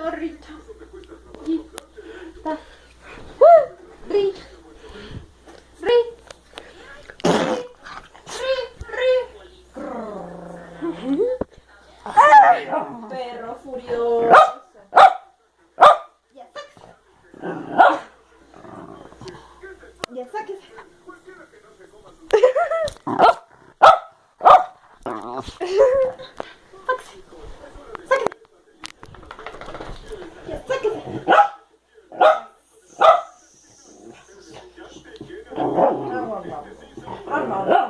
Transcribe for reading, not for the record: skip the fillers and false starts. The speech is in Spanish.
gorrito. Y ta. Ri. Ri. Perro furioso. Ya sáquese. Ya sáquese. Sáquese. Ya sáquese. Vamos.